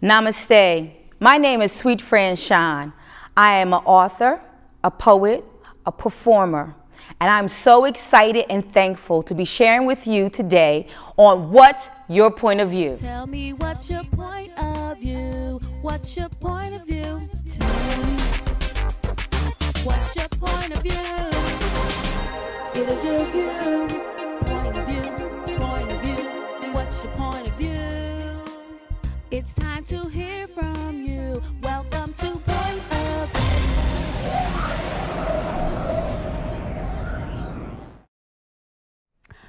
Namaste. My name is Suite Franchon. I am an author, a poet, a performer, and I'm so excited and thankful to be sharing with you today on What's Your Point of View? Tell me what's your point of view? What's your point of view? Tell me what's your point of view? It is your view. Point of view. Point of view. What's your point of view? It's time to hear from you. Welcome to Point of View.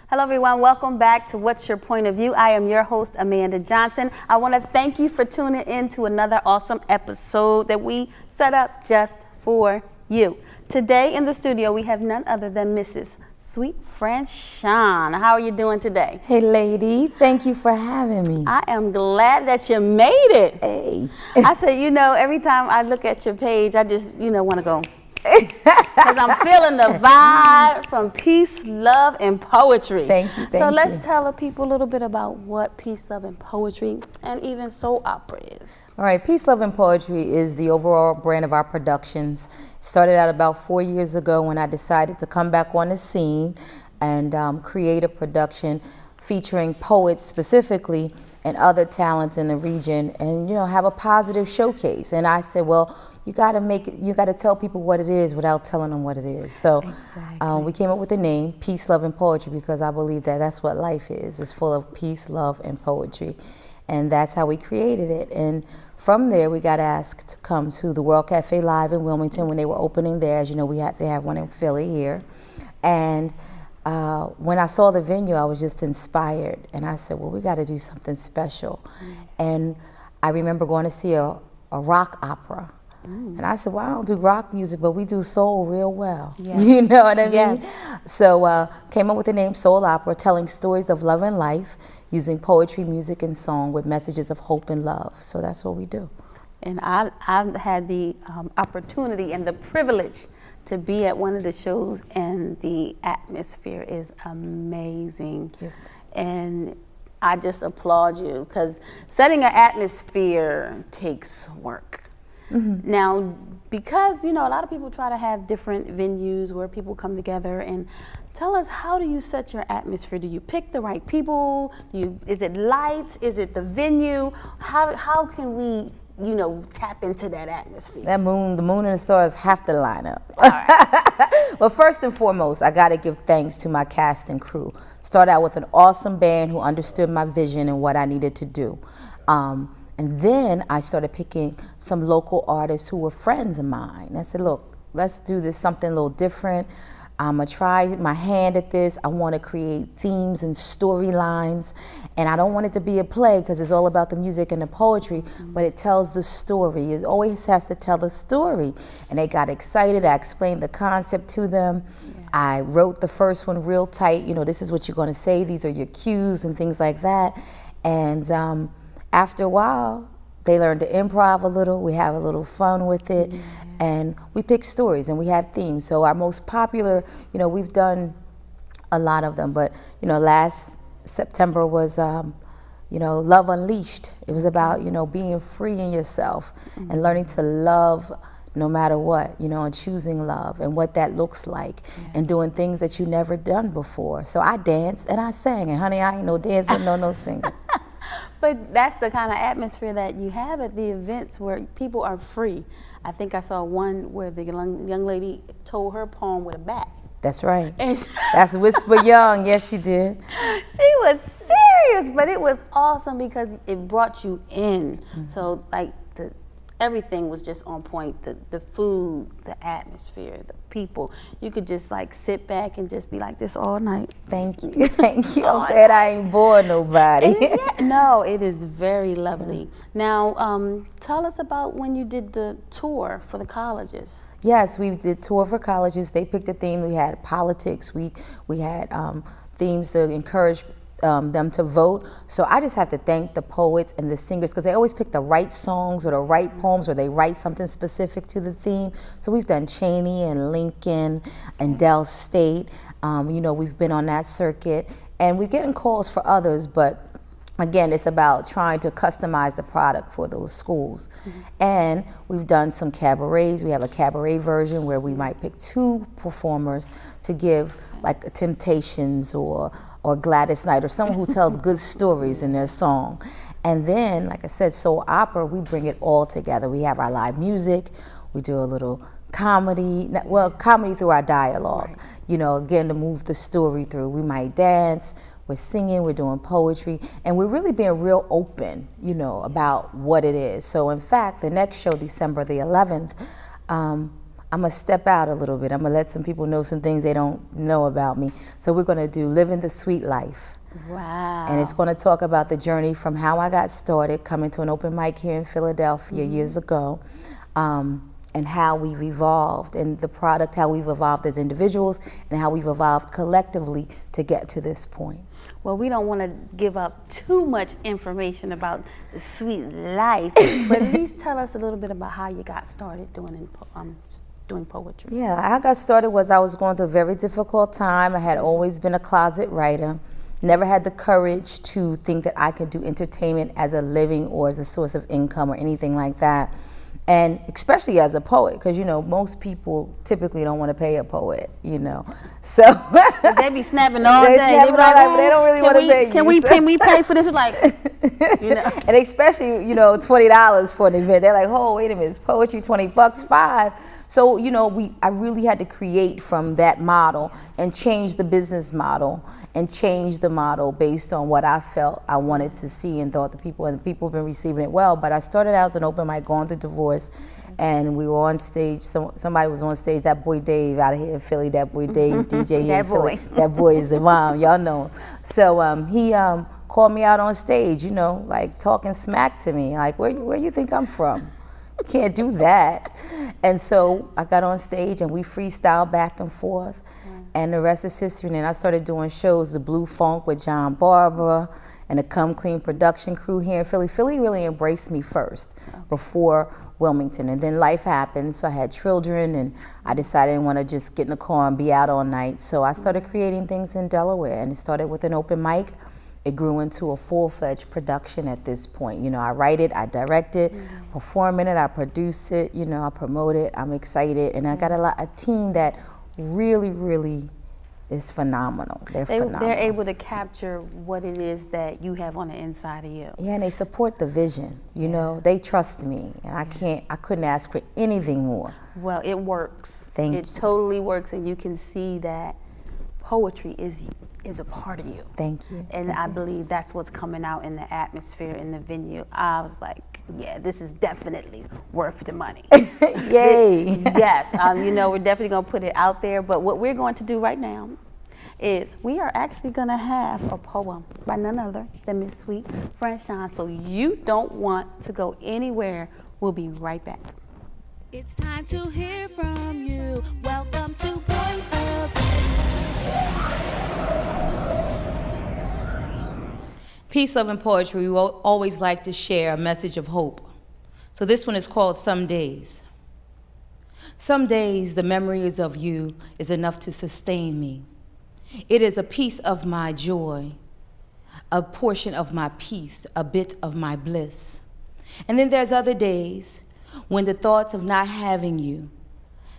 Hello everyone, welcome back to What's Your Point of View? I am your host, Amanda Johnson. I want to thank you for tuning in to another awesome episode that we set up just for you. Today in the studio, we have none other than Mrs. Suite Franchon. How are you doing today? Hey lady, thank you for having me. I am glad that you made it. Hey. I said, every time I look at your page, I just, want to go. Because I'm feeling the vibe from peace, love, and poetry. Thank you. So let's tell the people a little bit about what peace, love, and poetry, and even soul opera is. All right, Peace, Love, and Poetry is the overall brand of our productions. Started out about 4 years ago when I decided to come back on the scene and create a production featuring poets specifically and other talents in the region, and have a positive showcase. And I said, well, you got to tell people what it is without telling them what it is. So we came up with the name Peace, Love, and Poetry because I believe that that's what life is. It's full of peace, love, and poetry. And that's how we created it. And from there, we got asked to come to the World Cafe Live in Wilmington when they were opening there. As you know, they have one in Philly here. And when I saw the venue, I was just inspired. And I said, well, we got to do something special. And I remember going to see a rock opera. And I said, well, I don't do rock music, but we do soul real well. Yes. You know what I mean? Yes. So came up with the name Soul Opera, telling stories of love and life, using poetry, music, and song with messages of hope and love. So that's what we do. And I've had the opportunity and the privilege to be at one of the shows, and the atmosphere is amazing. And I just applaud you, because setting an atmosphere takes work. Mm-hmm. Now, because, a lot of people try to have different venues where people come together, and tell us, how do you set your atmosphere? Do you pick the right people? Is it lights? Is it the venue? How can we, tap into that atmosphere? The moon and the stars have to line up. All right. Well, first and foremost, I got to give thanks to my cast and crew. Start out with an awesome band who understood my vision and what I needed to do. And then I started picking some local artists who were friends of mine. I said, look, let's do this something a little different. I'm going to try my hand at this. I want to create themes and storylines. And I don't want it to be a play because it's all about the music and the poetry, but it tells the story. It always has to tell the story. And they got excited. I explained the concept to them. Yeah. I wrote the first one real tight. This is what you're going to say. These are your cues and things like that. And after a while, they learned to improv a little. We have a little fun with it. Yeah. And we pick stories and we have themes. So our most popular, we've done a lot of them, but, last September was, Love Unleashed. It was about, being free in yourself and learning to love no matter what, and choosing love and what that looks like and doing things that you never done before. So I danced and I sang, and honey, I ain't no dancer, no singer. But that's the kind of atmosphere that you have at the events where people are free. I think I saw one where the young lady told her poem with a bat. That's right. That's Whisper Young. Yes, she did. She was serious, but it was awesome because it brought you in. Mm-hmm. So everything was just on point. The food, the atmosphere, the people. You could just sit back and just be like this all night. Thank you. Thank you. I'm glad I ain't bored nobody. No, it is very lovely. Now, tell us about when you did the tour for the colleges. Yes, we did tour for colleges. They picked a theme. We had politics. We had themes to encourage them to vote. So I just have to thank the poets and the singers, because they always pick the right songs or the right poems, or they write something specific to the theme. So we've done Cheney and Lincoln and Dell State. We've been on that circuit, and we're getting calls for others, but again, it's about trying to customize the product for those schools. And we've done some cabarets. We have a cabaret version where we might pick 2 performers to give like Temptations or Gladys Knight or someone who tells good stories in their song. And then, like I said, soul opera, we bring it all together. We have our live music. We do a little comedy, well, comedy through our dialogue, you know, again, to move the story through. We might dance. We're singing, we're doing poetry, and we're really being real open, you know, about what it is. So in fact, the next show, December the 11th, I'm gonna step out a little bit. I'm gonna let some people know some things they don't know about me. So we're gonna do Living the Sweet Life. Wow. And it's gonna talk about the journey from how I got started, coming to an open mic here in Philadelphia years ago, and how we've evolved, and the product, how we've evolved as individuals, and how we've evolved collectively to get to this point. Well, we don't want to give up too much information about the Suite life, but at least tell us a little bit about how you got started doing poetry. Yeah, how I got started was I was going through a very difficult time. I had always been a closet writer, never had the courage to think that I could do entertainment as a living or as a source of income or anything like that. And especially as a poet, because, you know, most people typically don't want to pay a poet, you know. So they be snapping all day. They be like, but they don't really want to pay you. Can we pay for this? Like, you know. And especially, you know, $20 for an event. They're like, oh, wait a minute, it's poetry, $20, $5. So, you know, I really had to create from that model and change the business model and change the model based on what I felt I wanted to see and thought the people have been receiving it well. But I started out as an open mic going through divorce, and we were on stage. Somebody was on stage, that boy Dave out of here in Philly, that boy Dave, DJ here in Philly. That boy is a mom, y'all know him. So he called me out on stage, you know, like talking smack to me, like, where you think I'm from? Can't do that. And so I got on stage and we freestyled back and forth, and the rest is history. And then I started doing shows, the Blue Funk with John Barbara and the Come Clean production crew here in Philly. Philly really embraced me first before Wilmington, and then life happened. So I had children, and I decided I didn't want to just get in the car and be out all night. So I started creating things in Delaware, and it started with an open mic. It grew into a full-fledged production at this point. You know, I write it, I direct it, perform in it, I produce it, you know, I promote it, I'm excited. And I got a team that really, really is phenomenal. They're phenomenal. They're able to capture what it is that you have on the inside of you. Yeah, and they support the vision, you know. They trust me, and I couldn't ask for anything more. Well, it works. Thank you. It totally works, and you can see that poetry is a part of you. Thank you. And I believe that's what's coming out in the atmosphere in the venue. I was like, yeah, this is definitely worth the money. Yay. Yes, you know, we're definitely going to put it out there. But what we're going to do right now is we are actually going to have a poem by none other than Miss Suite Franchon. So you don't want to go anywhere. We'll be right back. It's time to hear from you. Welcome to Point of View. Peace, love, and poetry, we will always like to share a message of hope. So this one is called Some Days. Some days the memories of you is enough to sustain me. It is a piece of my joy, a portion of my peace, a bit of my bliss. And then there's other days when the thoughts of not having you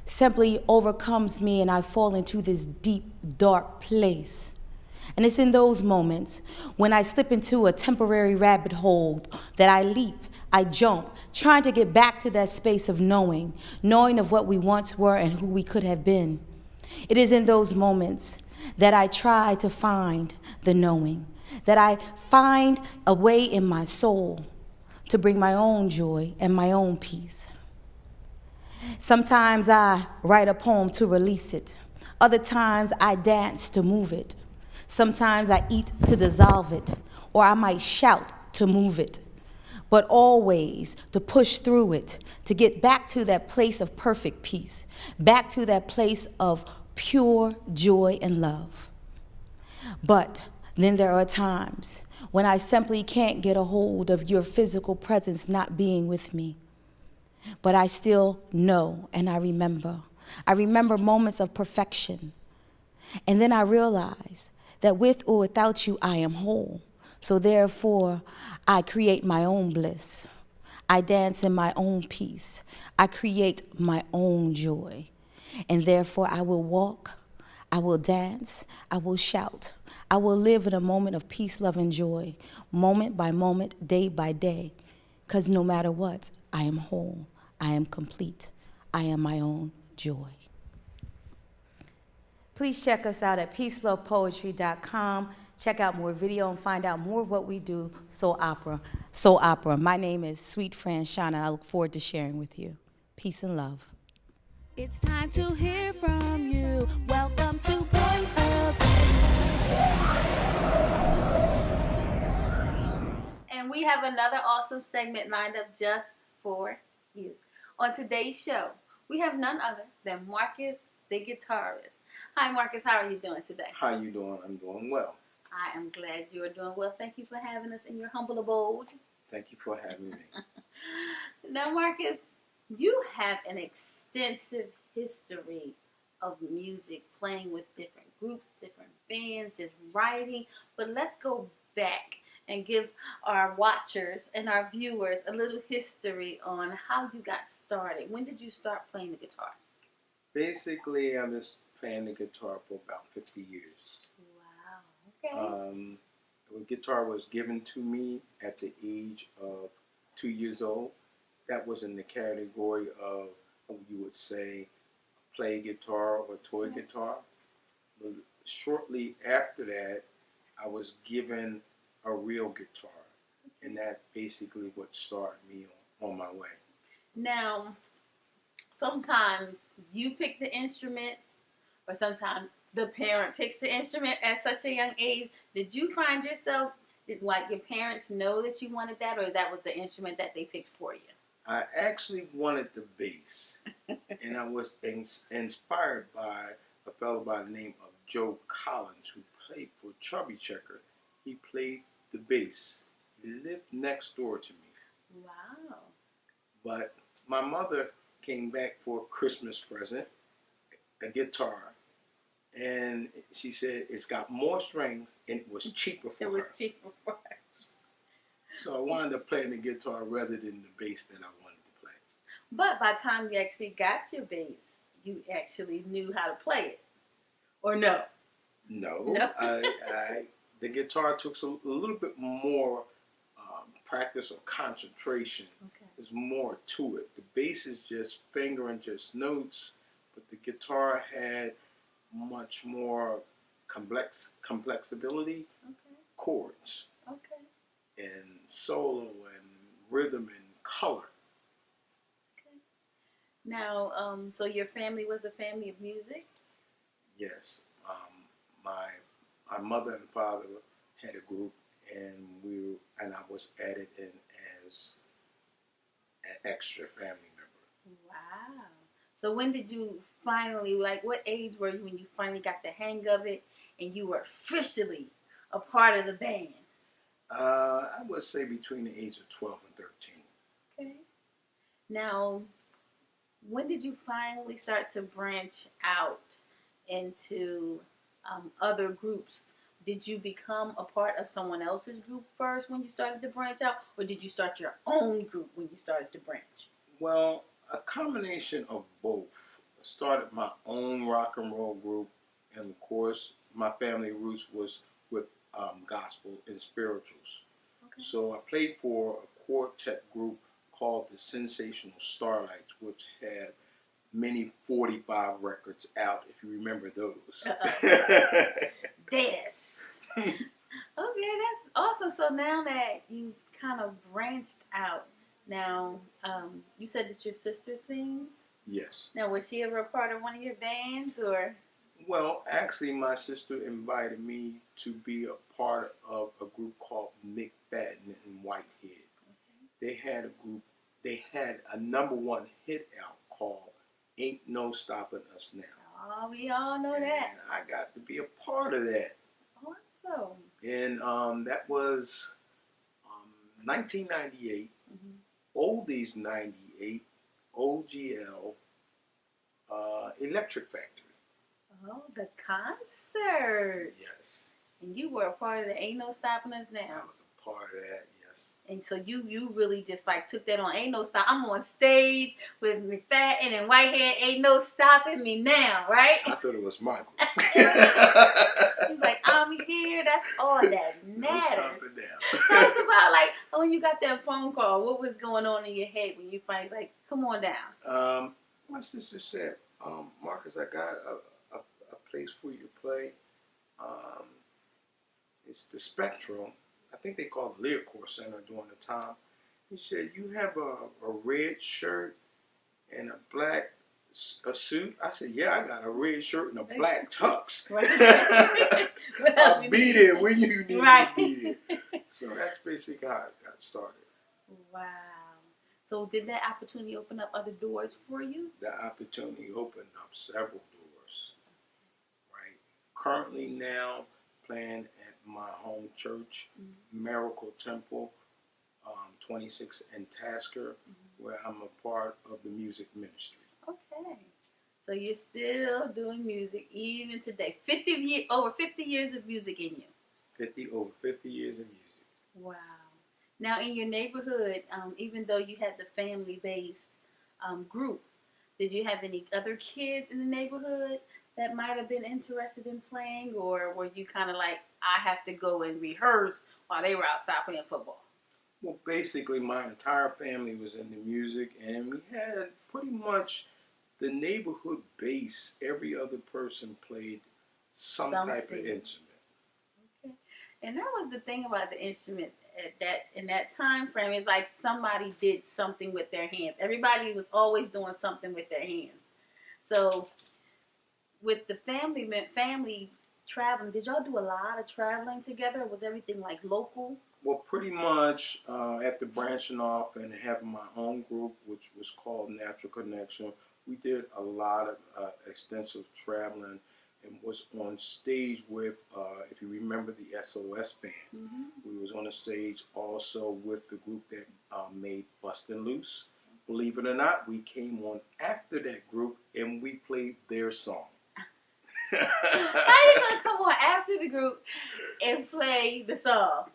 simply overcomes me and I fall into this deep, dark place. And it's in those moments when I slip into a temporary rabbit hole that I leap, I jump, trying to get back to that space of knowing of what we once were and who we could have been. It is in those moments that I try to find the knowing, that I find a way in my soul to bring my own joy and my own peace. Sometimes I write a poem to release it. Other times I dance to move it. Sometimes I eat to dissolve it, or I might shout to move it, but always to push through it, to get back to that place of perfect peace, back to that place of pure joy and love. But then there are times when I simply can't get a hold of your physical presence not being with me. But I still know and I remember. I remember moments of perfection. And then I realize that with or without you, I am whole. So therefore, I create my own bliss. I dance in my own peace. I create my own joy. And therefore, I will walk, I will dance, I will shout. I will live in a moment of peace, love, and joy, moment by moment, day by day. Because no matter what, I am whole, I am complete, I am my own joy. Please check us out at peacelovepoetry.com. Check out more video and find out more of what we do, Soul Opera. Soul Opera. My name is Suite Franchon, and I look forward to sharing with you. Peace and love. It's time to hear from you. Welcome to Point of And we have another awesome segment lined up just for you. On today's show, we have none other than Marcus the Guitarist. Hi, Marcus. How are you doing today? How you doing? I'm doing well. I am glad you are doing well. Thank you for having us in your humble abode. Thank you for having me. Now, Marcus, you have an extensive history of music, playing with different groups, different bands, just writing. But let's go back and give our watchers and our viewers a little history on how you got started. When did you start playing the guitar? Basically, I'm just playing the guitar for about 50 years. Wow. Okay. The guitar was given to me at the age of 2 years old. That was in the category of, you would say, play guitar or toy guitar. But shortly after that, I was given a real guitar. And that basically what started me on my way. Now, sometimes you pick the instrument, or sometimes the parent picks the instrument at such a young age. Did you find yourself, did like your parents know that you wanted that, or that was the instrument that they picked for you? I actually wanted the bass, and I was inspired by a fellow by the name of Joe Collins, who played for Chubby Checker. He played the bass. He lived next door to me. Wow. But my mother came back for a Christmas present, a guitar, and she said it's got more strings and it was cheaper for her. It was cheaper for her. So I wound up playing the guitar rather than the bass that I wanted to play. But by the time you actually got your bass, you actually knew how to play it. Or no? No. The guitar took a little bit more practice or concentration. Okay. There's more to it. The bass is just fingering just notes, but the guitar had much more complexability, chords, and solo and rhythm and color. Okay. Now, so your family was a family of music? Yes. My mother and father had a group, and I was added in as an extra family member. Wow. So when did you finally, like what age were you when you finally got the hang of it and you were officially a part of the band? I would say between the age of 12 and 13. Okay. Now, when did you finally start to branch out into other groups? Did you become a part of someone else's group first when you started to branch out, or did you start your own group when you started to branch? Well, a combination of both. I started my own rock and roll group, and of course, my family roots was with gospel and spirituals. Okay. So I played for a quartet group called the Sensational Starlights, which had many 45 records out, if you remember those. Yes. Okay, that's awesome. So now that you kind of branched out, now you said that your sister sings? Yes. Now, was she ever a part of one of your bands, or? Well, actually, my sister invited me to be a part of a group called McFadden and Whitehead. Okay. They had a group, they had a #1 hit out called Ain't No Stopping Us Now. Oh, we all know that. I got to be a part of that. Awesome. And that was 1998, Oldies 98, OGL, Electric Factory. Oh, the concert. Yes. And you were a part of the Ain't No Stopping Us Now. I was a part of that, yes. And so you really just like took that on. Ain't no stop. I'm on stage with McFadden and Whitehead. Ain't no stopping me now, right? I thought it was Michael. He's like, I'm here. That's all that matters. No stopping now. Tell us about like when you got that phone call. What was going on in your head when you finally like, come on down? My sister said, Marcus, I got a place for you to play. It's the Spectrum. I think they called it Lyric Corps Center during the time. He said, you have a red shirt and a black suit? I said, yeah, I got a red shirt and a black tux. I'll be there when you need to be there. So that's basically how it got started. Wow. So did that opportunity open up other doors for you? The opportunity opened up several doors. Right. Currently now playing at my home church, Miracle Temple, 26 and Tasker, where I'm a part of the music ministry. Okay. So you're still doing music even today. Over 50 years of music in you. Over 50 years of music. Wow. Now in your neighborhood, even though you had the family-based group, did you have any other kids in the neighborhood that might have been interested in playing, or were you kind of like, I have to go and rehearse while they were outside playing football? Well, basically, my entire family was into music, and we had pretty much the neighborhood base. Every other person played some type of instrument. Okay. And that was the thing about the instruments in that time frame. It's like somebody did something with their hands. Everybody was always doing something with their hands. So with the family traveling, did y'all do a lot of traveling together? Or was everything like local? Well, pretty much after branching off and having my own group, which was called Natural Connection, we did a lot of extensive traveling and was on stage with, if you remember, the SOS band. We was on a stage also with the group that made Bustin' Loose. Believe it or not, we came on after that group and we played their song. How are you going to come on after the group and play the song?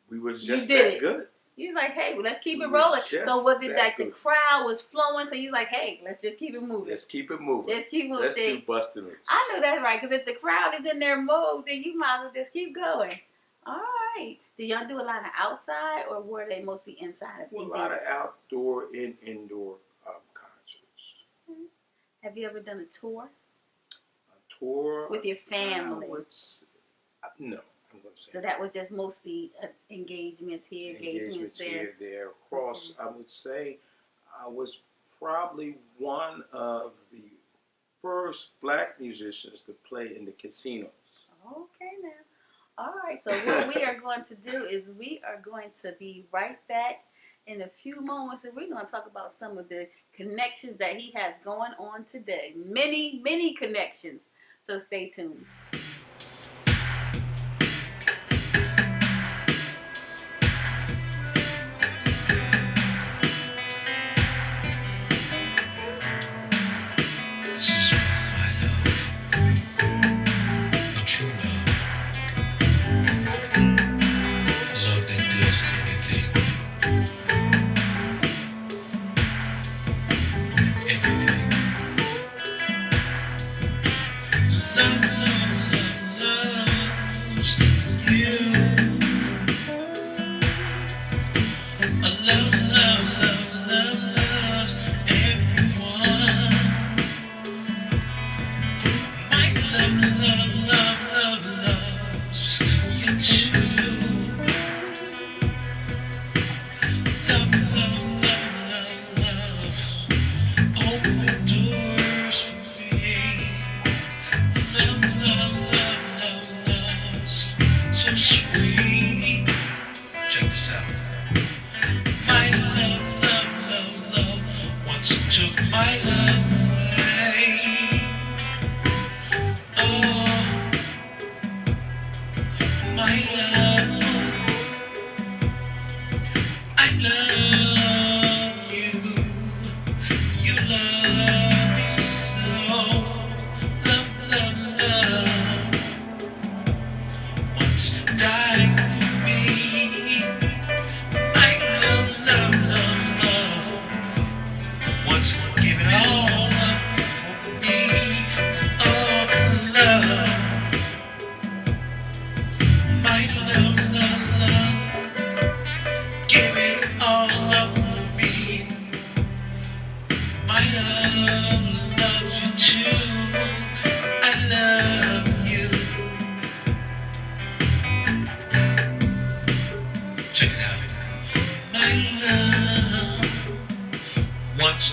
We was just that good. He was like, hey, well, let's keep it rolling. So was it like the crowd was flowing? So he's like, hey, let's just keep it moving. Let's keep it moving. Let's keep moving. Let's do Bustin' Loose. I know that's right, because if the crowd is in their mode, then you might as well just keep going. All right. Did y'all do a lot of outside, or were they mostly inside of events? A lot of outdoor and indoor concerts. Have you ever done a tour? A tour? With your family? No. I'm going to say so that was just mostly engagements here, engagements there. Across, I would say I was probably one of the first black musicians to play in the casinos. Okay, now. All right, so what we are going to do is we are going to be right back in a few moments, and we're going to talk about some of the connections that he has going on today. Many, many connections. So stay tuned.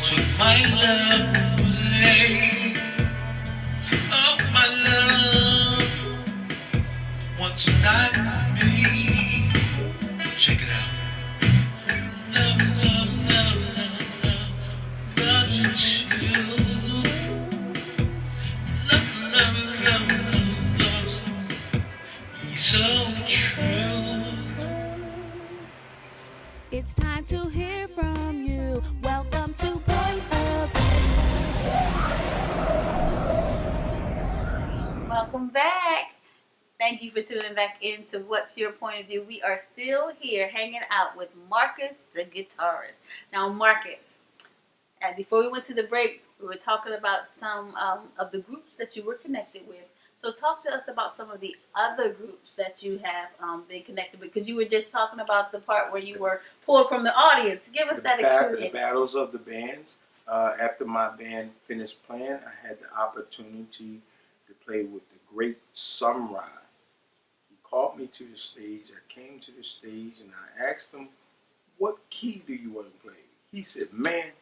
took my love away. Oh, my love once not me. Check it out. Love, love, love, love, love, love you too. Love, love, love, love, love, so true. It's time to hear from you. Welcome to Point of Welcome back. Thank you for tuning back into What's Your Point of View. We are still here hanging out with Marcus the Guitarist. Now, Marcus, and before we went to the break, we were talking about some of the groups that you were connected with. So talk to us about some of the other groups that you have been connected with, because you were just talking about the part where you were pulled from the audience. Give us that experience. The battles of the bands. After my band finished playing, I had the opportunity to play with the great Sunrise. He called me to the stage. I came to the stage and I asked him, "What key do you want to play?" He said, "Man,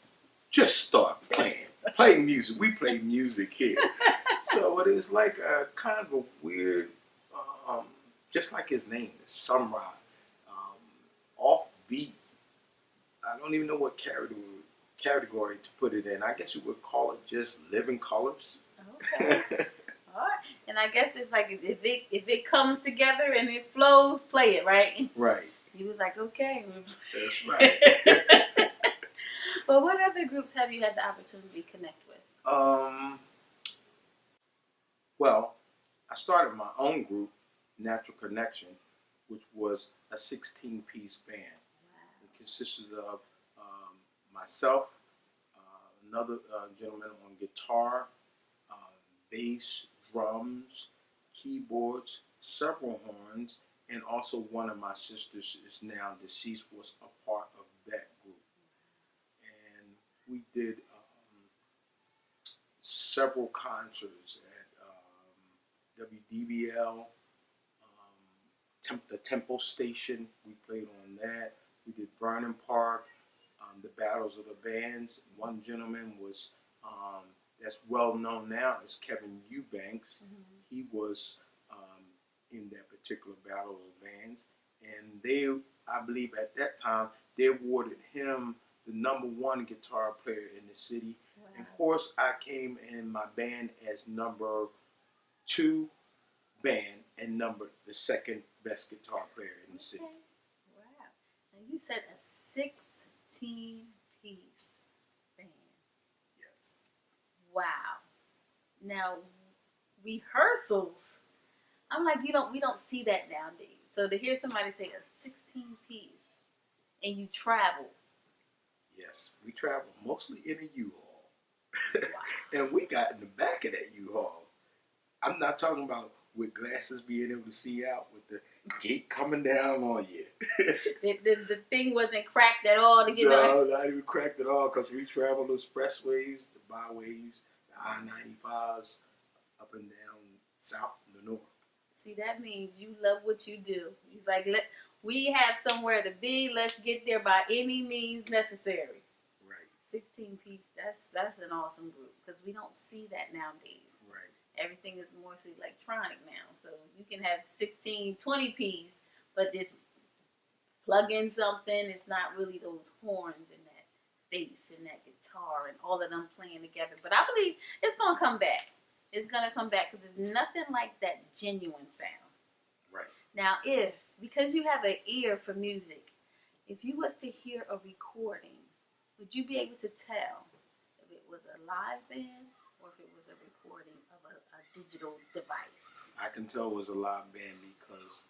just start playing. Play music. We play music here." So it was like a kind of a weird, just like his name, Sunrise, offbeat. I don't even know what category to put it in. I guess you would call it just living colors. Okay. All right. And I guess it's like if it comes together and it flows, play it, right? Right. He was like, okay. That's right. But what other groups have you had the opportunity to connect with? Well, I started my own group, Natural Connection, which was a 16-piece band. Wow. It consisted of myself, another gentleman on guitar, bass, drums, keyboards, several horns, and also one of my sisters is now deceased, was a part of that group. And we did several concerts at WDBL, the Temple Station. We played on that. We did Vernon Park, the Battles of the Bands. One gentleman was that's well known now is Kevin Eubanks. Mm-hmm. He was in that particular Battle of the Bands, and they, I believe at that time, they awarded him the #1 guitar player in the city. Wow. And of course, I came in my band as #2 band and the second best guitar player in the city. Wow. And you said a 16-piece band. Yes. Wow. Now, rehearsals, I'm like, we don't see that nowadays. So to hear somebody say a 16-piece and you travel. Yes, we travel mostly in a U-Haul. Wow. And we got in the back of that U-Haul. I'm not talking about with glasses being able to see out, with the gate coming down on you. the thing wasn't cracked at all to get No, not even cracked at all, because we traveled the expressways, the byways, the I-95s, up and down south and the north. See, that means you love what you do. He's like, we have somewhere to be. Let's get there by any means necessary. Right. 16-piece, that's an awesome group, because we don't see that nowadays. Right. Everything is mostly electronic now. So you can have 16, 20-piece, but just plug in something. It's not really those horns and that bass and that guitar and all of them playing together. But I believe it's going to come back. It's going to come back, because there's nothing like that genuine sound. Right. Now, because you have an ear for music, if you was to hear a recording, would you be able to tell if it was a live band or if it was a recording of a digital device? I can tell it was a live band, because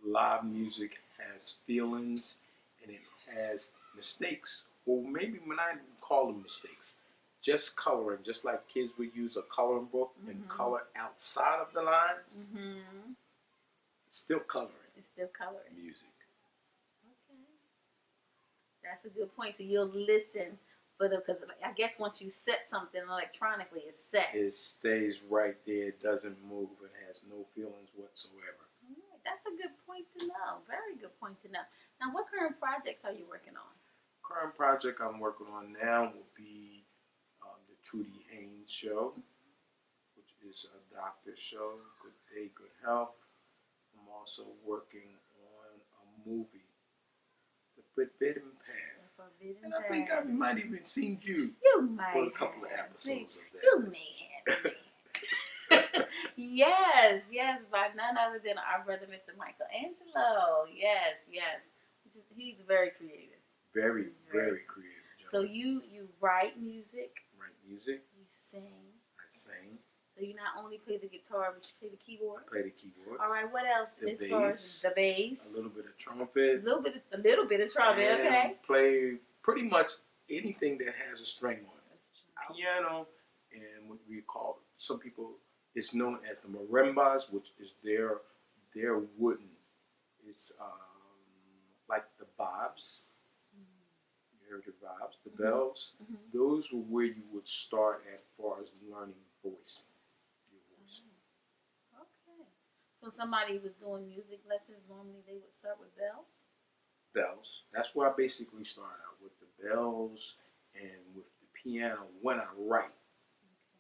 live music has feelings and it has mistakes. Well, maybe when I call them mistakes, just coloring, just like kids would use a coloring book and color outside of the lines. Mm-hmm. Still coloring. It's still coloring. Music. Okay. That's a good point. So you'll listen, because I guess once you set something electronically, it's set. It stays right there. It doesn't move. It has no feelings whatsoever. That's a good point to know. Very good point to know. Now, what current projects are you working on? Current project I'm working on now will be the Trudy Haynes Show, which is a doctor show, Good Day, Good Health. I'm also working on a movie, The Forbidden Path. And I think I might even seen you might for a couple of have episodes of that. You may have. Yes, by none other than our brother, Mr. Michelangelo. Yes. He's very creative. Very, very creative. So you write music. Write music. You sing. I sing. So you not only play the guitar, but you play the keyboard. I play the keyboard. All right. What else? The as far as the bass. A little bit of trumpet. A little bit of trumpet. And Okay. play pretty much anything that has a string on it. Piano and what we call, some people, it's known as the marimbas, which is their wooden. It's like the bobs. You heard the bobs, the bells. Those were where you would start as far as learning voicing. Okay. So somebody was doing music lessons. Normally they would start with bells. Bells. That's where I basically start out, with the bells and with the piano when I write.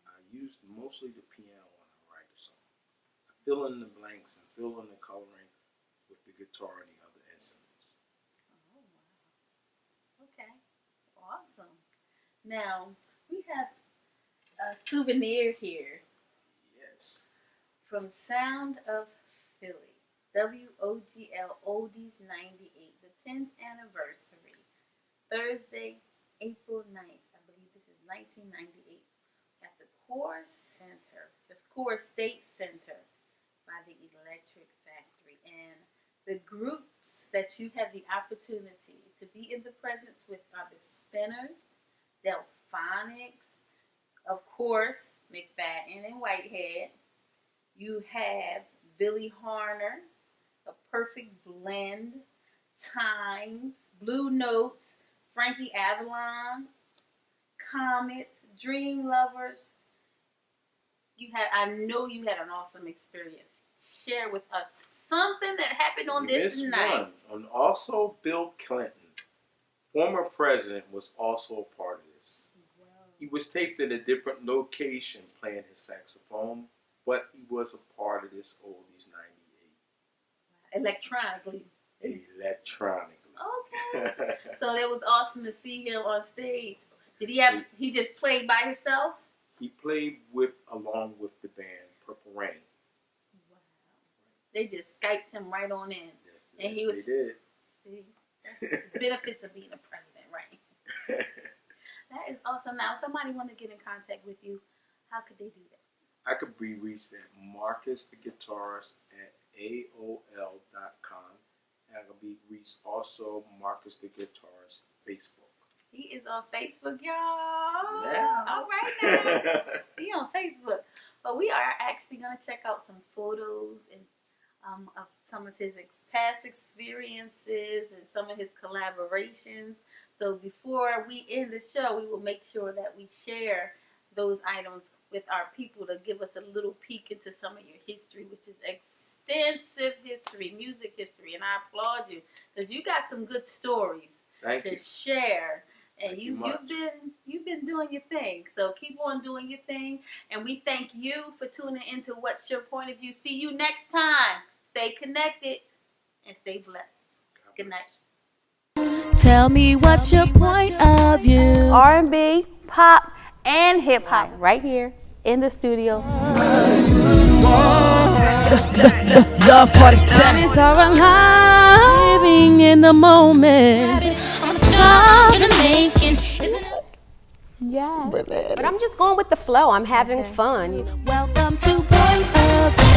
I use mostly the piano when I write a song. I fill in the blanks and fill in the coloring with the guitar and the other instruments. Oh, wow. Okay. Awesome. Now, we have a souvenir here. Yes. From Sound of Philly. WOGL Oldies 98, the 10th anniversary, Thursday, April 9th. I believe this is 1998, at the Core Center, the Core State Center by the Electric Factory. And the groups that you have the opportunity to be in the presence with are the Spinners, Delphonics, of course, McFadden and Whitehead. You have Billy Harner, A Perfect Blend, Times, Blue Notes, Frankie Avalon, Comet, Dream Lovers. I know you had an awesome experience. Share with us something that happened on this night. And also Bill Clinton, former president, was also a part of this. Wow. He was taped in a different location playing his saxophone, but he was a part of this Oldies 98. Electronically. Okay. So it was awesome to see him on stage. Did he just played by himself? He played along with the band Purple Rain. Wow. They just Skyped him right on in. Yes, And they did. See, that's the benefits of being a president, right? That is awesome. Now, if somebody want to get in contact with you, how could they do that? I could be reached at Marcus The Guitarist at AOL.com. And I could be reached also Marcus The Guitarist Facebook. He is on Facebook, y'all. Yeah. All right now. He on Facebook. But we are actually going to check out some photos and of some of his past experiences and some of his collaborations. So before we end the show, we will make sure that we share those items with our people to give us a little peek into some of your history, which is extensive history, music history. And I applaud you because you got some good stories to share. And you've been doing your thing. So keep on doing your thing. And we thank you for tuning into What's Your Point of View. See you next time. Stay connected and stay blessed. Good night. Tell me what's your point of view. R&B, pop, and hip hop right here in the studio. Love for the tenants are alive, living in the moment. I'm a star in the making. Yeah. But I'm just going with the flow. I'm having fun. You know? Welcome to Point of View.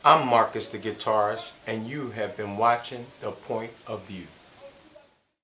I'm Marcus the Guitarist, and you have been watching The Point of View.